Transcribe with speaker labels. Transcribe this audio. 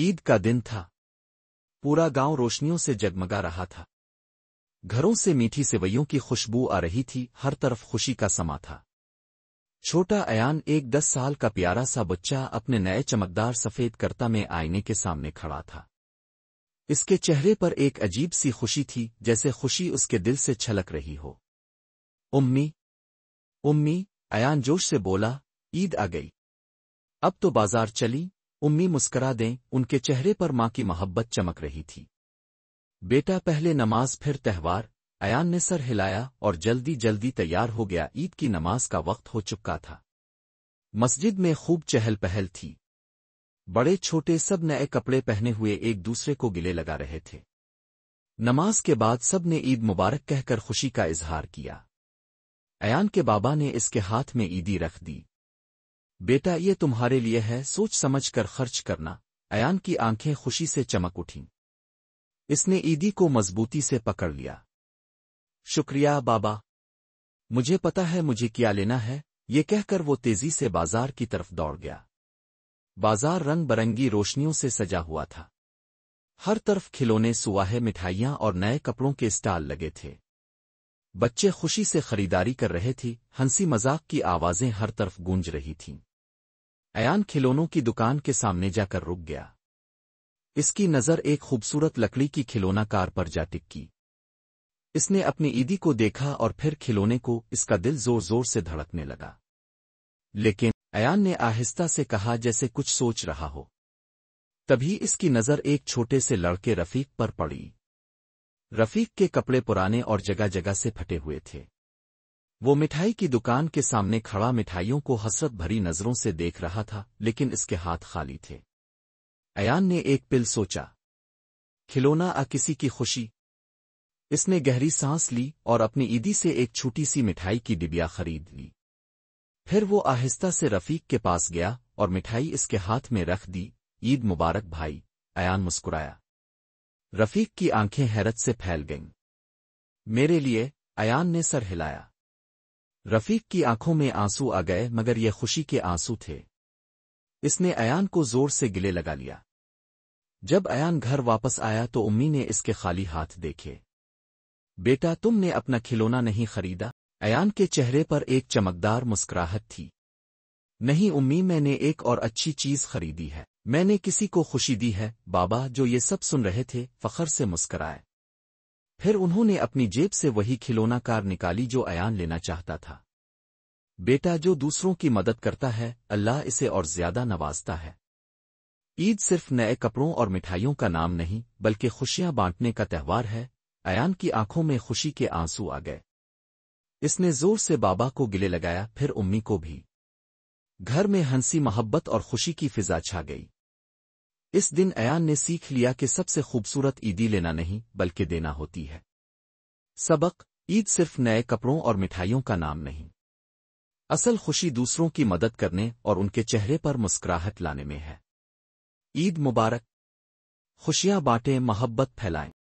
Speaker 1: عید کا دن تھا۔ پورا گاؤں روشنیوں سے جگمگا رہا تھا۔ گھروں سے میٹھی سوئیوں کی خوشبو آ رہی تھی، ہر طرف خوشی کا سما تھا۔ چھوٹا ایان، ایک 10 سال کا پیارا سا بچہ، اپنے نئے چمکدار سفید کرتا میں آئینے کے سامنے کھڑا تھا۔ اس کے چہرے پر ایک عجیب سی خوشی تھی، جیسے خوشی اس کے دل سے چھلک رہی ہو۔ امی امی، ایان جوش سے بولا، عید آ گئی، اب تو بازار چلی۔ امی مسکرا دیں، ان کے چہرے پر ماں کی محبت چمک رہی تھی۔ بیٹا، پہلے نماز پھر تہوار۔ ایان نے سر ہلایا اور جلدی جلدی تیار ہو گیا۔ عید کی نماز کا وقت ہو چکا تھا۔ مسجد میں خوب چہل پہل تھی۔ بڑے چھوٹے سب نئے کپڑے پہنے ہوئے ایک دوسرے کو گلے لگا رہے تھے۔ نماز کے بعد سب نے عید مبارک کہہ کر خوشی کا اظہار کیا۔ ایان کے بابا نے اس کے ہاتھ میں عیدی رکھ دی۔ بیٹا، یہ تمہارے لیے ہے، سوچ سمجھ کر خرچ کرنا۔ ایان کی آنکھیں خوشی سے چمک اٹھیں۔ اس نے عیدی کو مضبوطی سے پکڑ لیا۔ شکریہ بابا، مجھے پتا ہے مجھے کیا لینا ہے، یہ کہہ کر وہ تیزی سے بازار کی طرف دوڑ گیا۔ بازار رنگ برنگی روشنیوں سے سجا ہوا تھا۔ ہر طرف کھلونے، سواہے، مٹھائیاں اور نئے کپڑوں کے اسٹال لگے تھے۔ بچے خوشی سے خریداری کر رہے تھے، ہنسی مذاق کی آوازیں ہر طرف گونج رہی تھیں۔ ایان کھلونوں کی دکان کے سامنے جا کر رک گیا۔ اس کی نظر ایک خوبصورت لکڑی کی کھلونا کار پر جا ٹکی۔ اس نے اپنی عیدی کو دیکھا اور پھر کھلونے کو، اس کا دل زور زور سے دھڑکنے لگا۔ لیکن ایان نے آہستہ سے کہا، جیسے کچھ سوچ رہا ہو۔ تبھی اس کی نظر ایک چھوٹے سے لڑکے رفیق پر پڑی۔ رفیق کے کپڑے پرانے اور جگہ جگہ سے پھٹے ہوئے تھے۔ وہ مٹھائی کی دکان کے سامنے کھڑا مٹھائیوں کو حسرت بھری نظروں سے دیکھ رہا تھا، لیکن اس کے ہاتھ خالی تھے۔ ایان نے ایک پل سوچا، کھلونا آ کسی کی خوشی۔ اس نے گہری سانس لی اور اپنی عیدی سے ایک چھوٹی سی مٹھائی کی ڈبیا خرید لی۔ پھر وہ آہستہ سے رفیق کے پاس گیا اور مٹھائی اس کے ہاتھ میں رکھ دی۔ عید مبارک بھائی، ایان مسکرایا۔ رفیق کی آنکھیں حیرت سے پھیل گئیں۔ میرے لیے؟ ایان نے سر ہلایا۔ رفیق کی آنکھوں میں آنسو آ گئے، مگر یہ خوشی کے آنسو تھے۔ اس نے ایان کو زور سے گلے لگا لیا۔ جب ایان گھر واپس آیا تو امی نے اس کے خالی ہاتھ دیکھے۔ بیٹا، تم نے اپنا کھلونا نہیں خریدا؟ ایان کے چہرے پر ایک چمکدار مسکراہٹ تھی۔ نہیں امی، میں نے ایک اور اچھی چیز خریدی ہے، میں نے کسی کو خوشی دی ہے۔ بابا، جو یہ سب سن رہے تھے، فخر سے مسکرائے۔ پھر انہوں نے اپنی جیب سے وہی کھلونا کار نکالی جو ایان لینا چاہتا تھا۔ بیٹا، جو دوسروں کی مدد کرتا ہے، اللہ اسے اور زیادہ نوازتا ہے۔ عید صرف نئے کپڑوں اور مٹھائیوں کا نام نہیں، بلکہ خوشیاں بانٹنے کا تہوار ہے۔ ایان کی آنکھوں میں خوشی کے آنسو آ گئے۔ اس نے زور سے بابا کو گلے لگایا، پھر امی کو بھی۔ گھر میں ہنسی، محبت اور خوشی کی فضا چھا گئی۔ اس دن ایان نے سیکھ لیا کہ سب سے خوبصورت عیدی لینا نہیں، بلکہ دینا ہوتی ہے۔ سبق: عید صرف نئے کپڑوں اور مٹھائیوں کا نام نہیں، اصل خوشی دوسروں کی مدد کرنے اور ان کے چہرے پر مسکراہٹ لانے میں ہے۔ عید مبارک! خوشیاں بانٹیں، محبت پھیلائیں۔